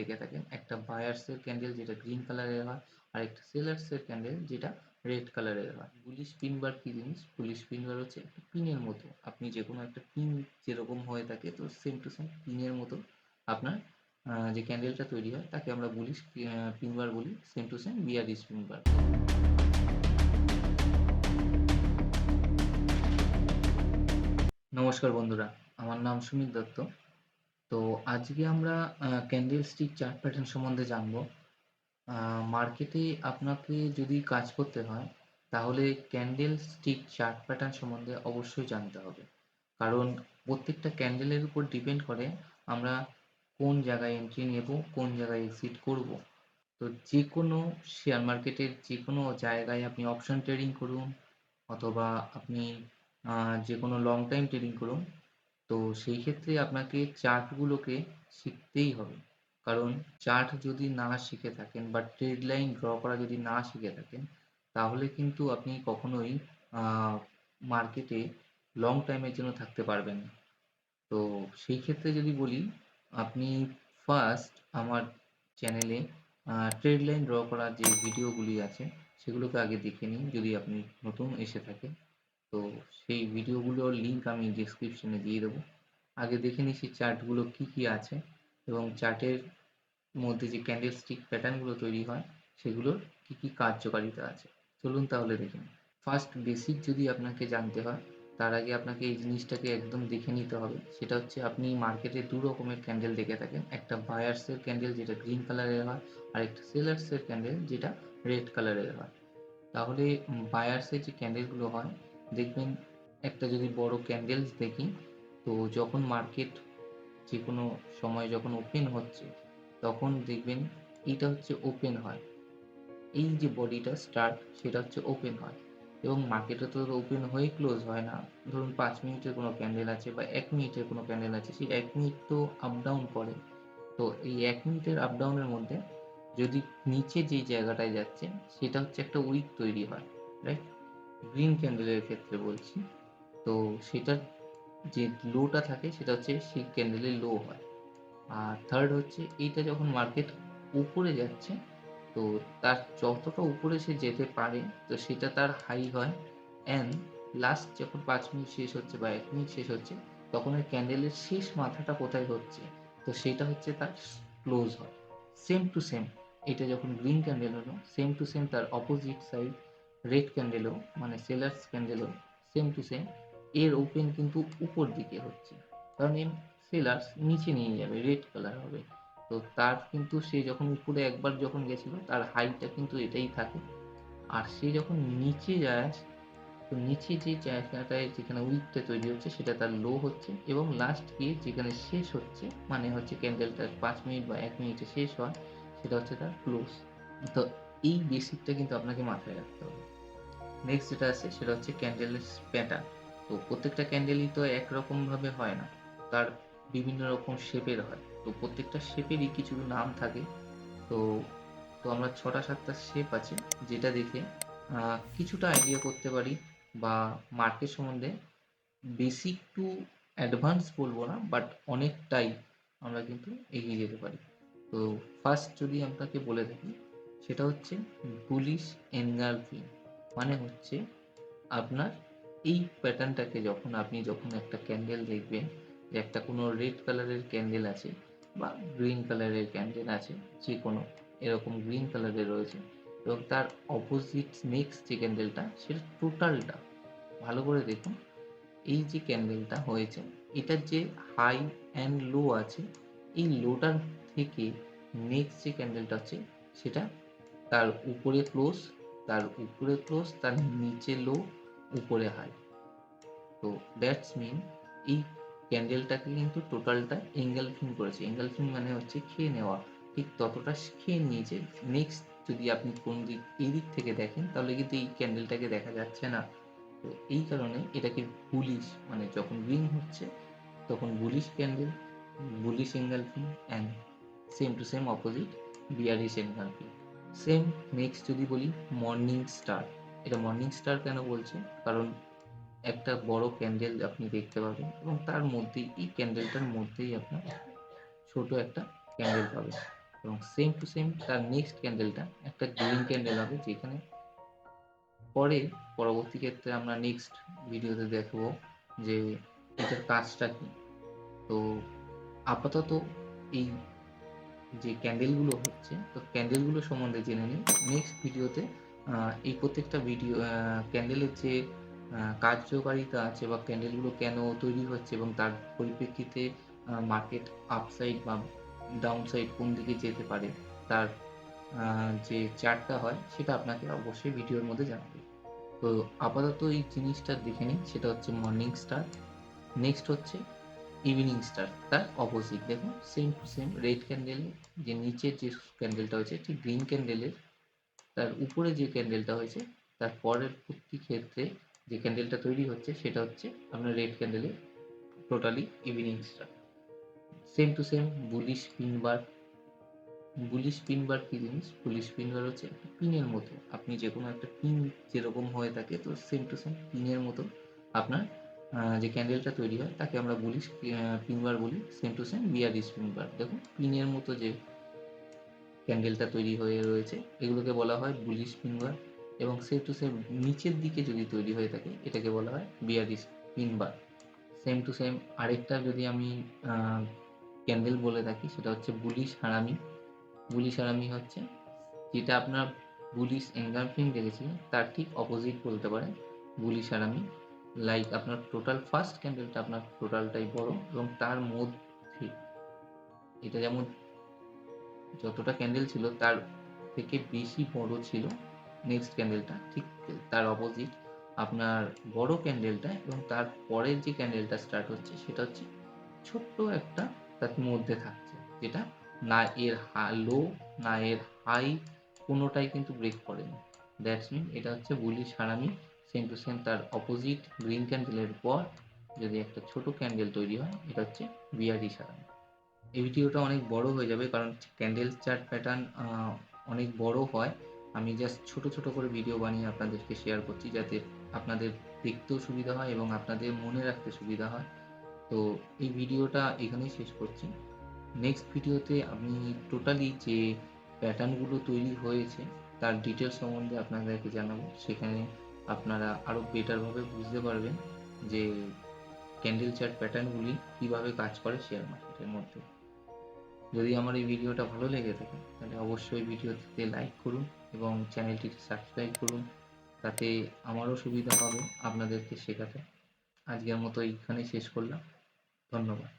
দেখে থাকেন, একটা বায়ার্সের ক্যান্ডেল যেটা গ্রিন কালারের হয়, আর একটা সেলার্সের ক্যান্ডেল যেটা রেড কালারের হয়। বুলিশ পিন বার কি জিনিস? বুলিশ পিন বার হচ্ছে একটা পিনের মতো, আপনি যে কোনো একটা পিন যেরকম হয়ে থাকে, তো সেম টু সেম পিনের মতো আপনার যে ক্যান্ডেলটা তৈরি হয় তাকে আমরা বুলিশ পিন বার বলি, same to same bearish pin bar. নমস্কার বন্ধুরা, আমার নাম সুমিত দত্ত। তো আজকে আমরা ক্যান্ডেল স্টিক চার্ট প্যাটার্ন সম্বন্ধে জানবো। মার্কেটে আপনাকে যদি কাজ করতে হয় তাহলে ক্যান্ডেল স্টিক চার্ট প্যাটার্ন সম্বন্ধে অবশ্যই জানতে হবে, কারণ প্রত্যেকটা ক্যান্ডেলের উপর ডিপেন্ড করে আমরা কোন জায়গায় এন্ট্রি নেব, কোন জায়গায় এক্সিট করব। তো যে কোনো শেয়ার মার্কেটের যে কোনো জায়গায় আপনি অপশন ট্রেডিং করুন অথবা আপনি যে কোনো লং টাইম ট্রেডিং করুন, তো সেই ক্ষেত্রে আপনাকে চার্টগুলোকে শিখতেই হবে। কারণ চার্ট যদি না শিখে থাকেন বা ট্রেড লাইন ড্র করা যদি না শিখে থাকেন, তাহলে কিন্তু আপনি কখনোই মার্কেটে লং টাইমের জন্য থাকতে পারবেন না। তো সেই ক্ষেত্রে যদি বলি, আপনি ফার্স্ট আমার চ্যানেলে ট্রেড লাইন ড্র করার যে ভিডিওগুলি আছে সেগুলোকে আগে দেখে নিন যদি আপনি নতুন এসে থাকেন। তো সেই ভিডিওগুলোর লিঙ্ক আমি ডেসক্রিপশনে দিয়ে দেবো। আগে দেখে নিই সেই চার্টগুলো কী কী আছে এবং চার্টের মধ্যে যে ক্যান্ডেল স্টিক প্যাটার্নগুলো তৈরি হয় সেগুলোর কী কী কার্যকারিতা আছে। চলুন তাহলে দেখে নিই। ফার্স্ট বেসিক যদি আপনাকে জানতে হয়, তার আগে আপনাকে এই জিনিসটাকে একদম দেখে নিতে হবে। সেটা হচ্ছে, আপনি মার্কেটে দু রকমের ক্যান্ডেল দেখে থাকেন, একটা বায়ার্সের ক্যান্ডেল যেটা গ্রিন কালারের হয়, আর একটা সেলার্সের ক্যান্ডেল যেটা রেড কালারের হয়। তাহলে বায়ার্সের যে ক্যান্ডেলগুলো হয়, দেখবেন একটা যদি বড় ক্যান্ডেলস দেখি, তো যখন মার্কেট যে কোনো সময় যখন ওপেন হচ্ছে তখন দেখবেন এইটা হচ্ছে ওপেন হয়, এই যে বডিটা স্টার্ট সেটা হচ্ছে ওপেন হয়, এবং মার্কেটে তো ওপেন হয়ে ক্লোজ হয় না। ধরুন 5 মিনিটের কোনো ক্যান্ডেল আছে বা 1 মিনিটের কোনো ক্যান্ডেল আছে, সেই 1 মিনিট তো আপ ডাউন করে। তো এই 1 মিনিটের আপ ডাউনের মধ্যে যদি নিচে যেই জায়গাটায় যাচ্ছে সেটা হচ্ছে একটা উইক তৈরি হয়, রাইট? গ্রিন ক্যান্ডেলের ক্ষেত্রে বলছি। তো সেটার যে লোটা থাকে সেটা হচ্ছে সেই ক্যান্ডেলের লো হয়। আর থার্ড হচ্ছে, এইটা যখন মার্কেট উপরে যাচ্ছে, তো তার যতটা উপরে সে যেতে পারে তো সেটা তার হাই হয়। অ্যান্ড লাস্ট যখন 5 মিনিট শেষ হচ্ছে বা 1 মিনিট শেষ হচ্ছে, তখন ওই ক্যান্ডেলের শেষ মাথাটা কোথায় হচ্ছে, তো সেটা হচ্ছে তার ক্লোজ হয়। সেম টু সেম এটা যখন গ্রিন ক্যান্ডেল হলো, সেম টু সেম তার অপোজিট সাইড রেড ক্যান্ডেলও, মানে সেলার্স ক্যান্ডেলও সেম টু সেম এর ওপেন কিন্তু উপর দিকে হচ্ছে, কারণ এর সেলার্স নিচে নিয়ে যাবে, রেড কালার হবে। তো তার কিন্তু সে যখন উপরে একবার যখন গেছিল তার হাইটটা কিন্তু এটাই থাকে। আর সে যখন নিচে যায়, তো নিচে যে জায়গাটায় যেখানে উইকটা তৈরি হচ্ছে সেটা তার লো হচ্ছে, এবং লাস্ট গিয়ে যেখানে শেষ হচ্ছে, মানে হচ্ছে ক্যান্ডেলটা 5 মিনিট বা 1 মিনিটে শেষ হয়, সেটা হচ্ছে তার ক্লোজ। তো এই বেসিকটা কিন্তু আপনাকে মাথায় রাখতে হবে। নেক্সট যেটা আছে সেটা হচ্ছে ক্যান্ডেলের প্যাটার্ন। তো প্রত্যেকটা ক্যান্ডেলই তো একরকমভাবে হয় না, তার বিভিন্ন রকম শেপের হয়। তো প্রত্যেকটা শেপেরই কিছু নাম থাকে। তো তো আমরা 6টা 7টা শেপ আছে যেটা দেখে কিছুটা আইডিয়া করতে পারি, বা মার্কেট সম্বন্ধে বেসিক টু অ্যাডভান্স বলবো না, বাট অনেকটাই আমরা কিন্তু এগিয়ে যেতে পারি। তো ফার্স্ট যদি আপনাকে বলে থাকি, সেটা হচ্ছে বুলিশ এনগালফিং। মানে হচ্ছে, আপনার এই প্যাটার্নটাকে যখন একটা ক্যান্ডেল দেখবেন, যে একটা কোনো রেড কালারের ক্যান্ডেল আছে বা গ্রিন কালারের ক্যান্ডেল আছে, যে কোনো এরকম গ্রিন কালারের রয়েছে, এবং তার অপোজিট নেক্সট যে ক্যান্ডেলটা সেটা টোটালটা ভালো করে দেখুন। এই যে ক্যান্ডেলটা হয়েছে, এটার যে হাই অ্যান্ড লো আছে, এই লোটার থেকে নেক্সট যে ক্যান্ডেলটা হচ্ছে সেটা তার উপরে ক্লোজ, তার উপরে ক্লোজ, তার নিচে লো, উপরে হাই। তো দ্যাটস মিন এই ক্যান্ডেলটাকে কিন্তু টোটালটা এঙ্গেলফিং করেছে। এঙ্গেলফিং মানে হচ্ছে খেয়ে নেওয়া, ঠিক ততটা খেয়ে নিয়েছে। নেক্সট যদি আপনি কোন দিক এই দিক থেকে দেখেন তাহলে কিন্তু এই ক্যান্ডেলটাকে দেখা যাচ্ছে না। তো এই কারণে এটাকে বুলিশ, মানে যখন গ্রিন হচ্ছে তখন bullish candle, bullish engulfing, and same to same opposite bearish engulfing. Same next যদি বলি মর্নিং স্টার। এটা মর্নিং স্টার কেন বলছে, কারণ একটা বড় ক্যান্ডেল আপনি দেখতে পাবেন এবং তার মধ্যেই এই ক্যান্ডেলটার মধ্যেই আপনার ছোট একটা ক্যান্ডেল পাবেন। এবং সেম টু সেম তার নেক্সট ক্যান্ডেলটা একটা গ্রিন ক্যান্ডেল হবে, যেখানে পরবর্তী ক্ষেত্রে আমরা নেক্সট ভিডিওতে দেখব যে এটার কাজটা কি। তো আপাতত এই যে ক্যান্ডেলগুলো হচ্ছে, তো ক্যান্ডেলগুলো সম্বন্ধে জেনে নিই নেক্সট ভিডিওতে। এই প্রত্যেকটা ভিডিও ক্যান্ডেলের যে কার্যকারিতা আছে বা ক্যান্ডেলগুলো কেন তৈরি হচ্ছে এবং তার পরিপ্রেক্ষিতে মার্কেট আপসাইড বা ডাউনসাইড কোন দিকে যেতে পারে, তার যে চার্টটা হয় সেটা আপনাকে অবশ্যই ভিডিওর মধ্যে জানাবে। তো আপাতত এই জিনিসটা দেখে নিই, সেটা হচ্ছে মর্নিং স্টার। নেক্সট হচ্ছে ইভিনিং স্টার, তার অপোজিট। দেখুন same to same red candle, যে নিচের যে ক্যান্ডেলটা হয়েছে ঠিক গ্রিন ক্যান্ডেলের তার উপরে যে ক্যান্ডেলটা হয়েছে, তার পরের প্রতি ক্ষেত্রে যে ক্যান্ডেলটা তৈরি হচ্ছে সেটা হচ্ছে আপনার রেড ক্যান্ডেলের totally evening star. Same to same bullish pin bar. Bullish pin bar কি জিনিস? বুলিশ পিন বার হচ্ছে একটা পিনের মতো, আপনি যে কোনো একটা পিন যেরকম হয়ে থাকে, তো সেম টু সেম পিনের মতো আপনার যে ক্যান্ডেলটা তৈরি হয় তাকে আমরা বুলিশ পিন বার বলি। Same to same bearish pin bar. দেখুন পিনের মতো যে ক্যান্ডেলটা তৈরি হয়ে রয়েছে এগুলোকে বলা হয় বুলিশ পিন বার, এবং সেম টু সেম নিচের দিকে যদি তৈরি হয়ে থাকে এটাকে বলা হয় bearish pin bar. Same to same আরেকটা যদি আমি ক্যান্ডেল বলে থাকি সেটা হচ্ছে বুলিশ হারামি। বুলিশ হারামি হচ্ছে যেটা আপনার বুলিশ এনগালফিং দেখেছিলেন তার ঠিক অপোজিট বলতে পারেন বুলিশ হারামি। লাইক আপনার টোটাল ফার্স্ট ক্যান্ডেলটা আপনার টোটালটাই বড়, এবং তার মধ্যে এটা যেমন যতটা ক্যান্ডেল ছিল তার থেকে বেশি বড় ছিল নেক্সট ক্যান্ডেলটা, ঠিক তার অপোজিট আপনার বড় ক্যান্ডেলটা, এবং তার পরের যে ক্যান্ডেলটা স্টার্ট হচ্ছে সেটা হচ্ছে ছোট্ট একটা তার মধ্যে থাকছে, যেটা না এর লো না এর হাই কোনোটাই কিন্তু ব্রেক করেনি। দ্যাটস মিন এটা হচ্ছে বুলিশ হারামি। সেম টু সেম তার অপোজিট গ্রিন ক্যান্ডেলের পর যদি একটা ছোট ক্যান্ডেল তৈরি হয় এটা হচ্ছে বিয়ারিশ হারামি। এই ভিডিওটা অনেক বড় হয়ে যাবে কারণ ক্যান্ডেল চার্ট প্যাটার্ন অনেক বড় হয়। আমি জাস্ট ছোট ছোট করে ভিডিও বানিয়ে আপনাদেরকে শেয়ার করছি যাতে আপনাদের দেখতেও সুবিধা হয় এবং আপনাদের মনে রাখতে সুবিধা হয়। তো এই ভিডিওটা এখানেই শেষ করছি। নেক্সট ভিডিওতে আমি টোটালি যে প্যাটার্নগুলো তৈরি হয়েছে তার ডিটেলস সম্বন্ধে আপনাদেরকে জানাবো। সেখানে আপনারা আরও বেটারভাবে বুঝতে পারবেন যে ক্যান্ডেল চার্ট প্যাটার্নগুলি কীভাবে কাজ করে শেয়ার মার্কেটের মধ্যে। যদি আমার এই ভিডিওটা ভালো লেগে থাকে তাহলে অবশ্যই ভিডিওটিতে লাইক করুন এবং চ্যানেলটিতে সাবস্ক্রাইব করুন, তাতে আমারও সুবিধা হবে আপনাদেরকে শেখাতে। আজকের মতো এইখানেই শেষ করলাম। ধন্যবাদ।